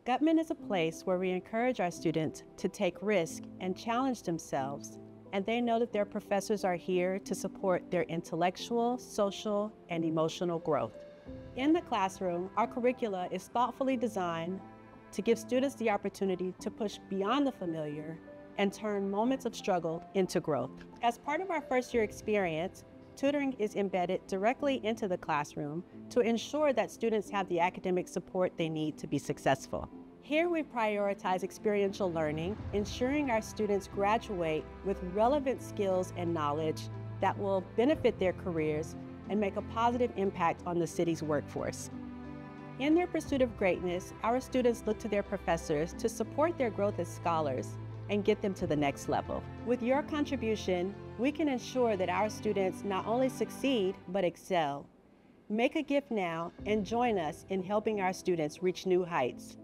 Gutman is a place where we encourage our students to take risks and challenge themselves, and they know that their professors are here to support their intellectual, social, and emotional growth. In the classroom, our curricula is thoughtfully designed to give students the opportunity to push beyond the familiar and turn moments of struggle into growth. As part of our first-year experience, tutoring is embedded directly into the classroom to ensure that students have the academic support they need to be successful. Here we prioritize experiential learning, ensuring our students graduate with relevant skills and knowledge that will benefit their careers and make a positive impact on the city's workforce. In their pursuit of greatness, our students look to their professors to support their growth as scholars and get them to the next level. With your contribution, we can ensure that our students not only succeed, but excel. Make a gift now and join us in helping our students reach new heights.